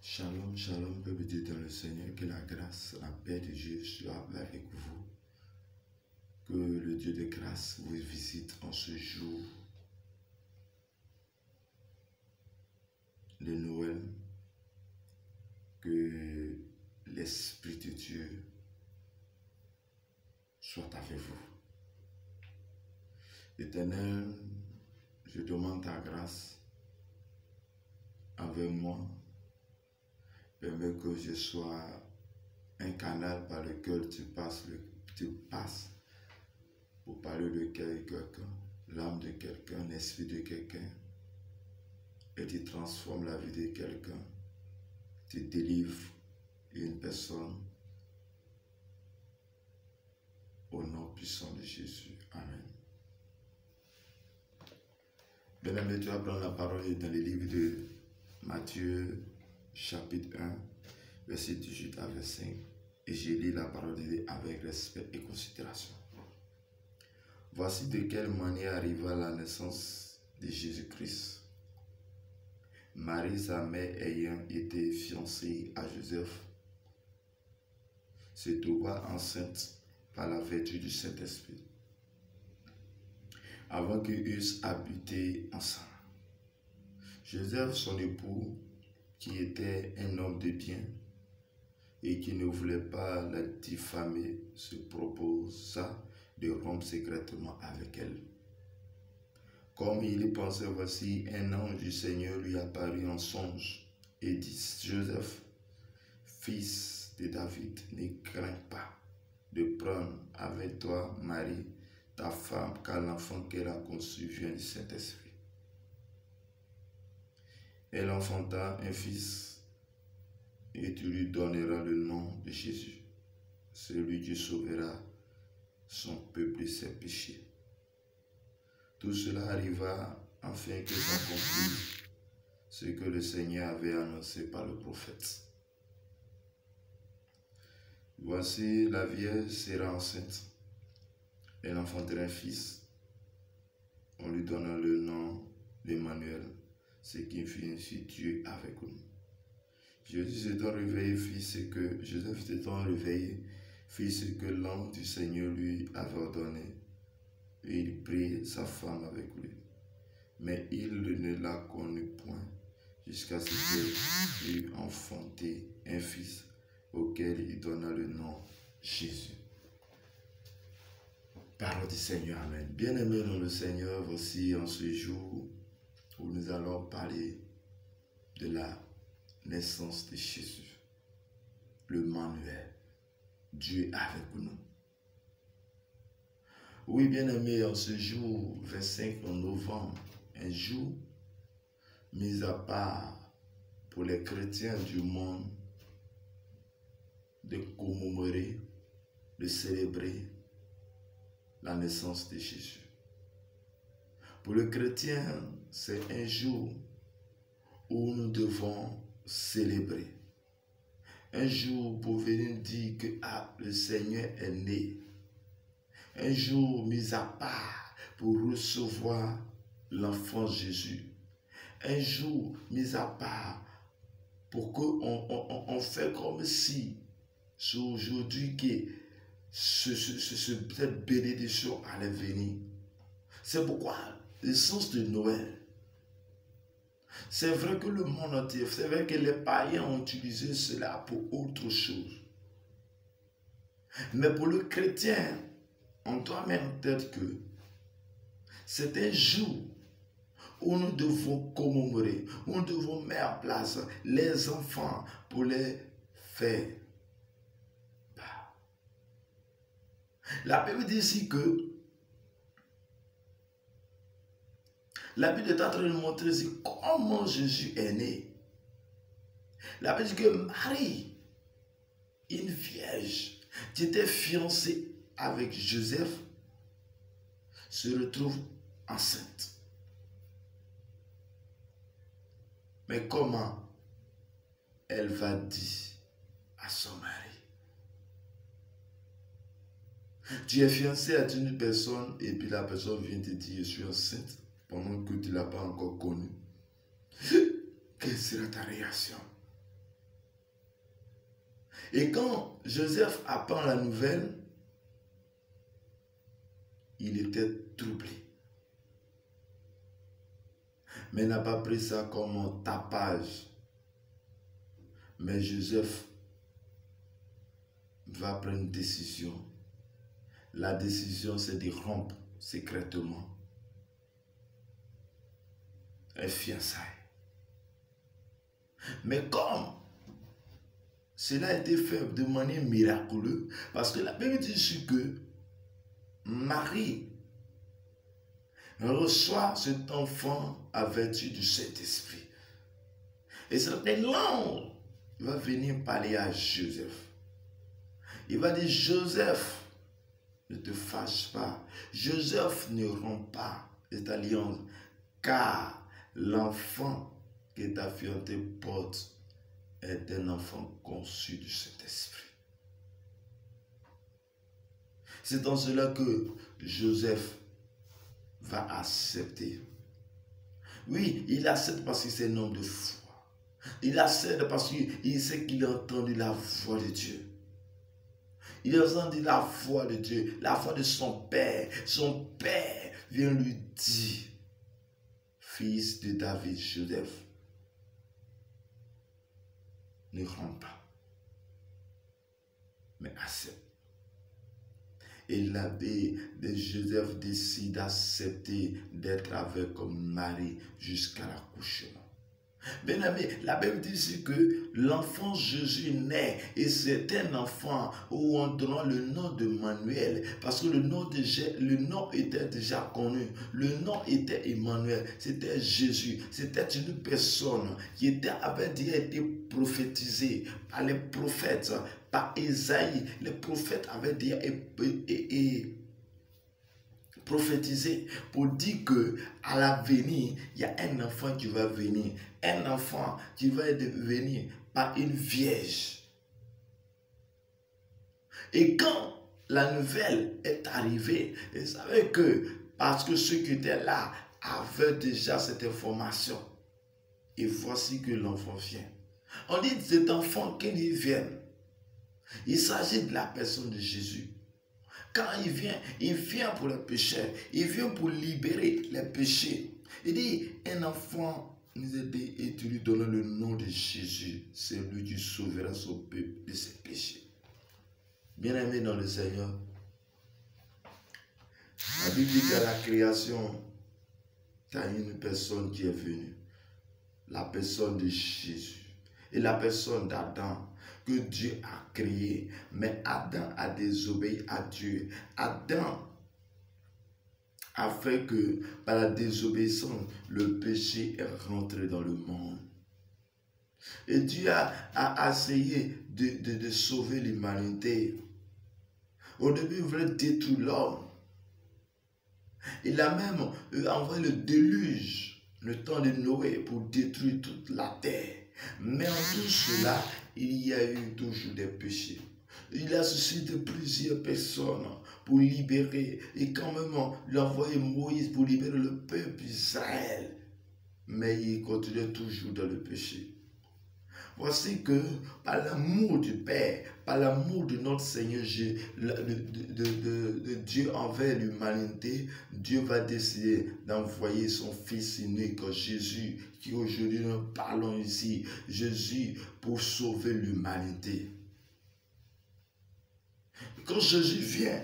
Shalom, shalom, peuple de Dieu dans le Seigneur, que la grâce, la paix de Dieu soit avec vous. Que le Dieu de grâce vous visite en ce jour de Noël. Que l'Esprit de Dieu soit avec vous. Éternel, je demande ta grâce avec moi. Permets que je sois un canal par lequel tu passes pour parler de quelqu'un, l'âme de quelqu'un, l'esprit de quelqu'un, et tu transformes la vie de quelqu'un, tu délivres une personne au nom puissant de Jésus. Amen. Bien-aimé, tu vas prendre la parole dans le livre de Matthieu, chapitre 1, verset 18 à 25, et je lis la parole de Dieu avec respect et considération. Voici de quelle manière arriva la naissance de Jésus-Christ. Marie, sa mère, ayant été fiancée à Joseph, se trouva enceinte par la vertu du Saint-Esprit, avant qu'ils eussent habité ensemble. Joseph, son époux, qui était un homme de bien et qui ne voulait pas la diffamer, se proposa de rompre secrètement avec elle. Comme il y pensait, voici un ange du Seigneur lui apparut en songe et dit: Joseph, fils de David, ne crains pas de prendre avec toi Marie, ta femme, car l'enfant qu'elle a conçu vient du Saint-Esprit. Elle enfanta un fils et tu lui donneras le nom de Jésus. Celui qui sauvera son peuple de ses péchés. Tout cela arriva afin que s'accomplisse ce que le Seigneur avait annoncé par le prophète. Voici, la vierge sera enceinte. Elle enfantera un fils. On lui donna le nom d'Emmanuel, ce qui signifie Dieu avec nous. Jésus s'étant réveillé, Joseph s'étant réveillé, fit ce que l'ange du Seigneur lui avait ordonné, et il prit sa femme avec lui. Mais il ne la connut point, jusqu'à ce qu'elle eût enfanté un fils, auquel il donna le nom Jésus. Parole du Seigneur, amen. Bien-aimés dans le Seigneur, voici en ce jour où nous allons parler de la naissance de Jésus, le Manuel, Dieu avec nous. Oui, bien-aimés, en ce jour, 25 novembre, un jour mis à part pour les chrétiens du monde de commémorer, de célébrer la naissance de Jésus. Pour le chrétien, c'est un jour où nous devons célébrer. Un jour pour venir dire que le Seigneur est né. Un jour mis à part pour recevoir l'enfant Jésus. Un jour mis à part pour qu'on fait comme si c'est aujourd'hui que cette bénédiction allait venir. C'est pourquoi le sens de Noël. C'est vrai que le monde entier, c'est vrai que les païens ont utilisé cela pour autre chose. Mais pour le chrétien, on doit mettre en tête que c'est un jour où nous devons commémorer, où nous devons mettre en place les enfants pour les faire. La Bible dit ici que la Bible est en train de montrer ici comment Jésus est né. La Bible dit que Marie, une vierge qui était fiancée avec Joseph, se retrouve enceinte. Mais comment elle va dire à son mari? Tu es fiancé à une personne et puis la personne vient te dire: je suis enceinte, pendant que tu ne l'as pas encore connue. Quelle sera ta réaction? Et quand Joseph apprend la nouvelle, il était troublé. Mais il n'a pas pris ça comme un tapage. Mais Joseph va prendre une décision. La décision, c'est de rompre secrètement un fiançailles. Mais comme cela a été fait de manière miraculeuse, parce que la Bible dit que Marie reçoit cet enfant à vertu du Saint-Esprit. Et cet l'ange va venir parler à Joseph. Il va dire, Joseph, ne te fâche pas. Joseph ne rompt pas cette alliance, car l'enfant que ta fiancée porte est un enfant conçu du Saint-Esprit. C'est dans cela que Joseph va accepter. Oui, il accepte parce que c'est un homme de foi. Il accepte parce qu'il sait qu'il a entendu la voix de Dieu. Il a entendu la voix de Dieu, la voix de son père. Son père vient lui dire, fils de David, Joseph, ne romps pas, mais accepte. Et l'abbé de Joseph décide d'accepter d'être avec comme Marie jusqu'à l'accouchement. Bien aimé, la Bible dit ici que l'enfant Jésus naît et c'est un enfant où on donne le nom de Manuel parce que le nom était déjà connu. Le nom était Emmanuel, c'était Jésus, c'était une personne qui avait déjà été prophétisée par les prophètes, par Esaïe. Les prophètes avaient déjà prophétisé pour dire que à l'avenir, il y a un enfant qui va venir, un enfant qui va devenir par une vierge. Et quand la nouvelle est arrivée, ils savaient que, parce que ceux qui étaient là avaient déjà cette information, et voici que l'enfant vient. On dit de cet enfant qu'il vient. Il s'agit de la personne de Jésus. Quand il vient pour les pécheurs. Il vient pour libérer les péchés. Il dit, un enfant nous aide et tu lui donnes le nom de Jésus. C'est lui qui sauvera son peuple de ses péchés. Bien-aimé dans le Seigneur, la Bible dit qu'à la création, il y a une personne qui est venue. La personne de Jésus. Et la personne d'Adam que Dieu a créé. Mais Adam a désobéi à Dieu. Adam a fait que par la désobéissance, le péché est rentré dans le monde. Et Dieu a essayé de sauver l'humanité. Au début, il voulait détruire l'homme. Il a même envoyé le déluge, le temps de Noé, pour détruire toute la terre. Mais en tout cela, il y a eu toujours des péchés. Il a suscité plusieurs personnes pour libérer. Et quand même, il a envoyé Moïse pour libérer le peuple d'Israël. Mais il continuait toujours dans le péché. Voici que par l'amour du Père, par l'amour de notre Seigneur de Dieu envers l'humanité, Dieu va décider d'envoyer son Fils unique, Jésus, qui aujourd'hui nous parlons ici, Jésus pour sauver l'humanité. Quand Jésus vient,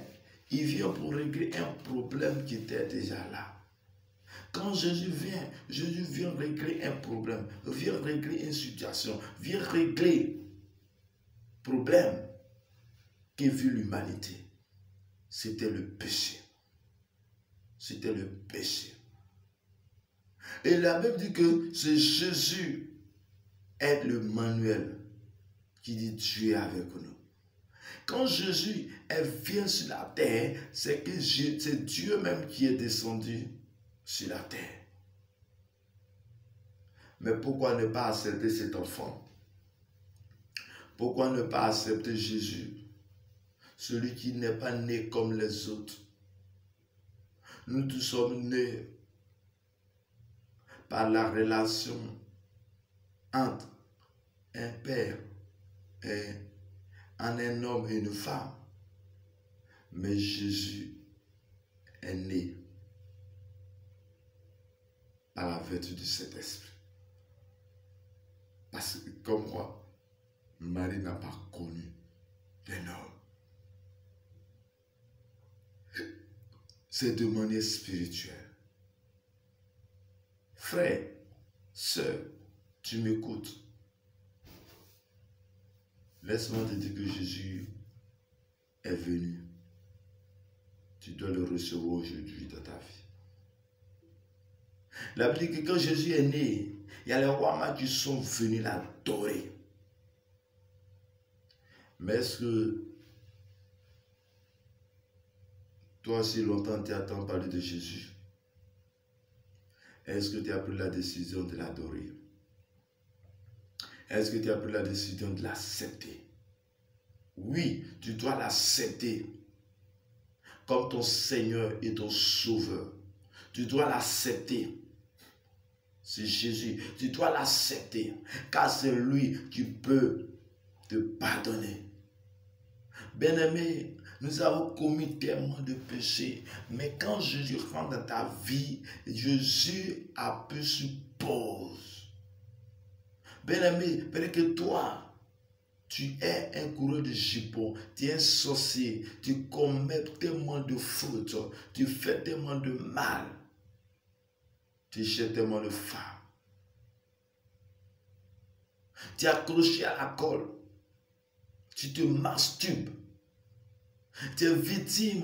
il vient pour régler un problème qui était déjà là. Quand Jésus vient régler un problème, vient régler une situation, vient régler un problème qui vit l'humanité. C'était le péché. C'était le péché. Et la Bible dit que c'est Jésus est le manuel qui dit Dieu est avec nous. Quand Jésus vient sur la terre, c'est que c'est Dieu même qui est descendu sur la terre. Mais pourquoi ne pas accepter cet enfant? Pourquoi ne pas accepter Jésus? Celui qui n'est pas né comme les autres. Nous tous sommes nés par la relation entre un père et en un homme et une femme. Mais Jésus est né par la vertu de cet esprit. Parce que comme moi, Marie n'a pas connu un homme. C'est de manière spirituelle. Frère, sœur, tu m'écoutes. Laisse-moi te dire que Jésus est venu. Tu dois le recevoir aujourd'hui dans ta vie. La Bible dit que quand Jésus est né, il y a les rois mages qui sont venus l'adorer. Mais est-ce que toi aussi longtemps tu attends parler de Jésus? Est-ce que tu as pris la décision de l'adorer? Est-ce que tu as pris la décision de l'accepter? Oui, tu dois l'accepter comme ton Seigneur et ton Sauveur. Tu dois l'accepter. C'est Jésus. Tu dois l'accepter car c'est lui qui peut te pardonner. Bien-aimé, nous avons commis tellement de péchés, mais quand Jésus rentre dans ta vie, Jésus appuie sur pause. Bien-aimé, peut-être que toi, tu es un coureur de jupons, tu es un sorcier, tu commets tellement de fautes, tu fais tellement de mal, tu cherches tellement de femmes, tu es accroché à la colle, tu te masturbes, tu es victime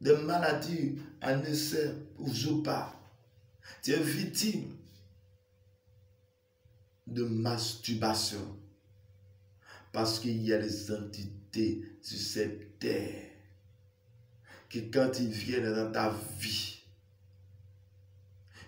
de maladies en essai ou pas. Tu es victime de masturbation. Parce qu'il y a des entités sur cette terre qui quand ils viennent dans ta vie,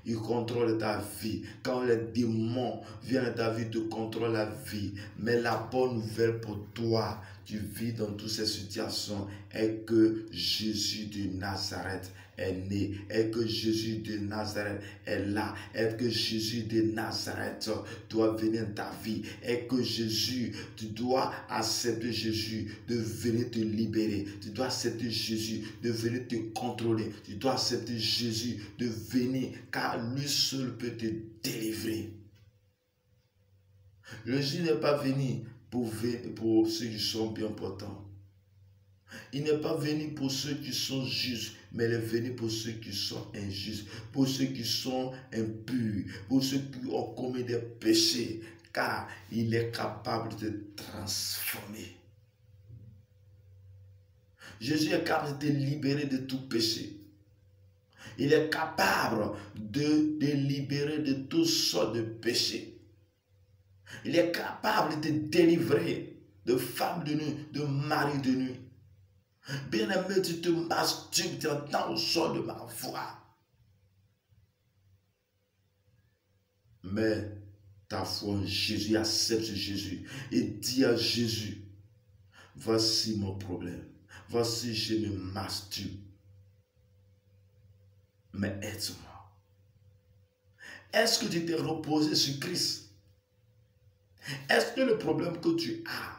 ils contrôlent ta vie. Quand les démons viennent dans ta vie, ils te contrôlent la vie. Mais la bonne nouvelle pour toi, tu vis dans toutes ces situations, est que Jésus de Nazareth est né, est que Jésus de Nazareth est là, est que Jésus de Nazareth doit venir dans ta vie, est que Jésus, tu dois accepter Jésus de venir te libérer, tu dois accepter Jésus de venir te contrôler, tu dois accepter Jésus de venir, car lui seul peut te délivrer. Jésus n'est pas venu pour ceux qui sont bien portants. Il n'est pas venu pour ceux qui sont justes, mais il est venu pour ceux qui sont injustes, pour ceux qui sont impurs, pour ceux qui ont commis des péchés, car il est capable de te transformer. Jésus est capable de te libérer de tout péché. Il est capable de te libérer de toutes sortes de péchés. Il est capable de te délivrer de femmes de nuit, de mari de nuit. Bien-aimé, tu te masturbes, tu entends le son de ma voix. Mais ta foi en Jésus, accepte Jésus et dis à Jésus, voici mon problème, voici je me masturbe, mais aide-moi. Est-ce que tu t'es reposé sur Christ? Est-ce que le problème que tu as,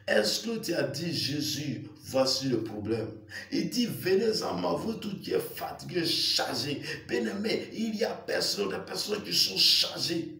est-ce que tu as dit Jésus, voici le problème? Il dit, venez en moi, vous tous qui êtes fatigués, chargés. Bien-aimés, il y a des personnes qui sont chargées.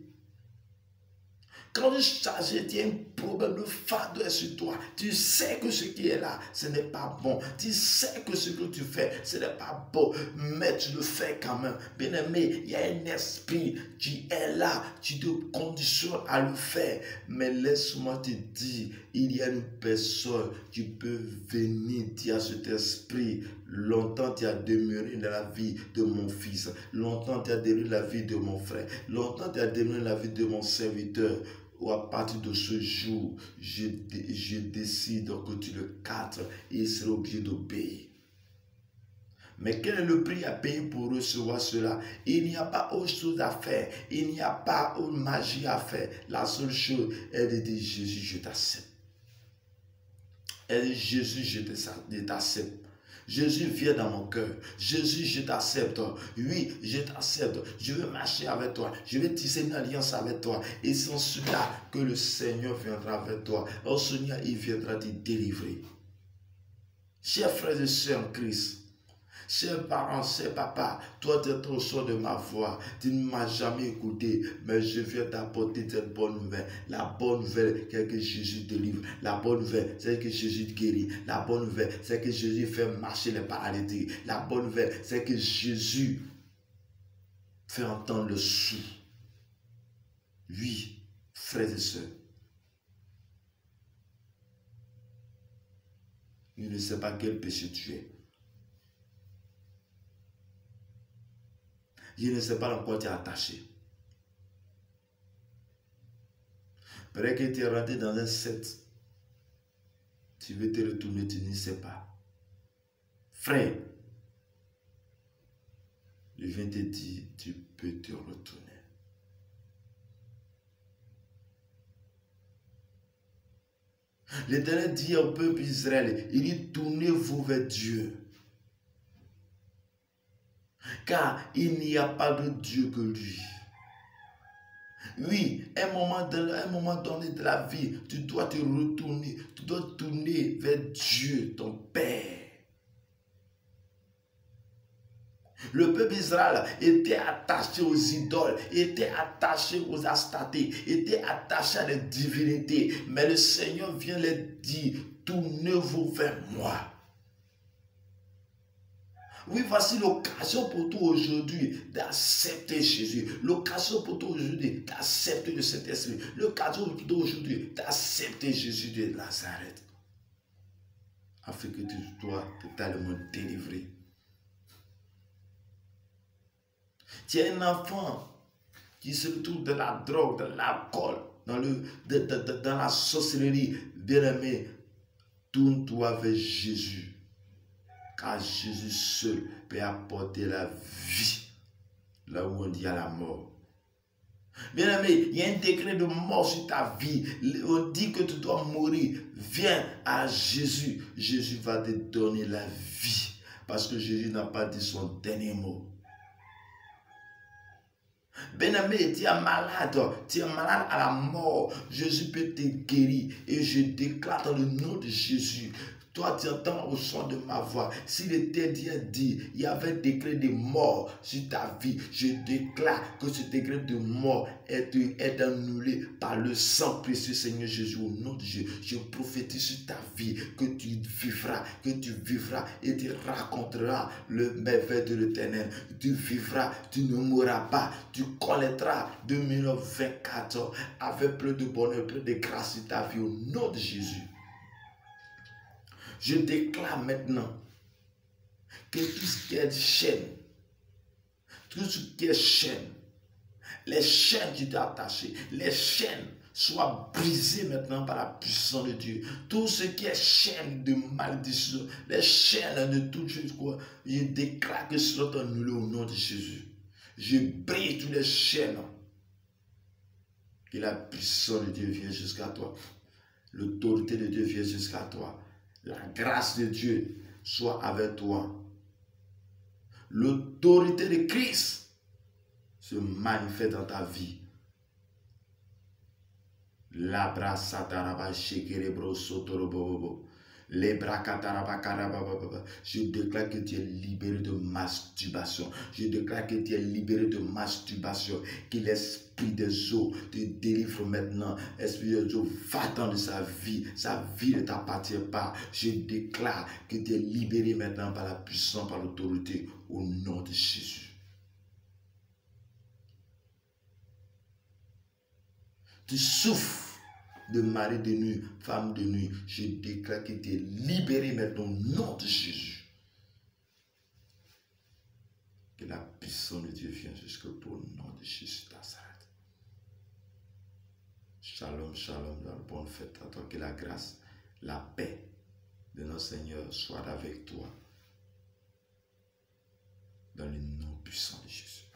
Quand tu es chargé, tu as un problème, le fardeau est sur toi. Tu sais que ce qui est là, ce n'est pas bon. Tu sais que ce que tu fais, ce n'est pas bon. Mais tu le fais quand même. Bien-aimé, il y a un esprit qui est là. Tu te conditionnes à le faire. Mais laisse-moi te dire, il y a une personne qui peut venir dire à cet esprit, longtemps tu as demeuré dans la vie de mon fils. Longtemps tu as demeuré dans la vie de mon frère. Longtemps tu as demeuré dans la vie de mon serviteur. Ou à partir de ce jour, je décide que tu le cadres et il sera obligé d'obéir. Mais quel est le prix à payer pour recevoir cela? Il n'y a pas autre chose à faire. Il n'y a pas une magie à faire. La seule chose est de dire, Jésus, je t'accepte. Et Jésus, je t'accepte. Jésus, viens dans mon cœur. Jésus, je t'accepte. Oui, je t'accepte. Je veux marcher avec toi. Je veux tisser une alliance avec toi. Et c'est en cela que le Seigneur viendra avec toi. En Seigneur, il viendra te délivrer. Chers frères et sœurs en Christ, chers parents, chers papas, toi tu es au son de ma voix, tu ne m'as jamais écouté, mais je viens t'apporter cette bonne nouvelle. La bonne nouvelle, c'est que Jésus délivre. La bonne nouvelle, c'est que Jésus guérit. La bonne nouvelle, c'est que Jésus fait marcher les paralytiques. La bonne nouvelle, c'est que Jésus fait entendre le sourd. Oui, frères et sœurs, je ne sais pas quel péché tu es. Je ne sais pas dans quoi tu es attaché. Peut-être que tu es rentré dans un set. Tu veux te retourner, tu ne sais pas. Frère, je viens te dire, tu peux te retourner. L'Éternel dit au peuple d'Israël, il dit, tournez-vous vers Dieu. Car il n'y a pas de Dieu que lui. Oui, un moment donné de la vie, tu dois te retourner, tu dois tourner vers Dieu, ton Père. Le peuple d'Israël était attaché aux idoles, était attaché aux astatés, était attaché à les divinités. Mais le Seigneur vient leur dire, tournez-vous vers moi. Oui, voici l'occasion pour toi aujourd'hui d'accepter Jésus. L'occasion pour toi aujourd'hui d'accepter le Saint-Esprit. L'occasion pour toi aujourd'hui d'accepter Jésus de Nazareth. Afin que tu sois totalement délivré. Tu es un enfant qui se retrouve dans la drogue, dans l'alcool, dans la sorcellerie. Bien-aimé, tourne-toi vers Jésus. Car Jésus seul peut apporter la vie là où on dit à la mort. Bien aimé, il y a un décret de mort sur ta vie. On dit que tu dois mourir. Viens à Jésus. Jésus va te donner la vie. Parce que Jésus n'a pas dit son dernier mot. Bien-aimé, tu es malade à la mort. Jésus peut te guérir. Et je déclare dans le nom de Jésus. Toi, tu entends au son de ma voix. Si l'Éternel a dit, il y avait un décret de mort sur ta vie, je déclare que ce décret de mort est annulé par le sang précieux Seigneur Jésus au nom de Jésus. Je prophétise sur ta vie que tu vivras et tu raconteras le merveille de l'Éternel. Tu vivras, tu ne mourras pas, tu connaîtras 2024 avec plus de bonheur, plus de grâce sur ta vie au nom de Jésus. Je déclare maintenant que tout ce qui est chaîne, les chaînes qui t'ont attaché, les chaînes soient brisées maintenant par la puissance de Dieu. Tout ce qui est chaîne de malédiction, les chaînes de toutes choses, je déclare que cela soit annulé au nom de Jésus. Je brise toutes les chaînes. Que la puissance de Dieu vienne jusqu'à toi. L'autorité de Dieu vienne jusqu'à toi. La grâce de Dieu soit avec toi. L'autorité de Christ se manifeste dans ta vie. Labra sataraba shekerebro sotorobobo. Je déclare que tu es libéré de masturbation. Je déclare que tu es libéré de masturbation. Que l'esprit des eaux te délivre maintenant. Esprit des eaux, va-t'en de sa vie. Sa vie ne t'appartient pas. Je déclare que tu es libéré maintenant par la puissance, par l'autorité, au nom de Jésus. Tu souffres de mari de nuit, femme de nuit, je déclare que tu es libéré maintenant au nom de Jésus. Que la puissance de Dieu vienne jusqu'au nom de Jésus Nazareth. Shalom, shalom, dans le bonne fête à toi. Que la grâce, la paix de notre Seigneur soit avec toi. Dans le nom puissant de Jésus.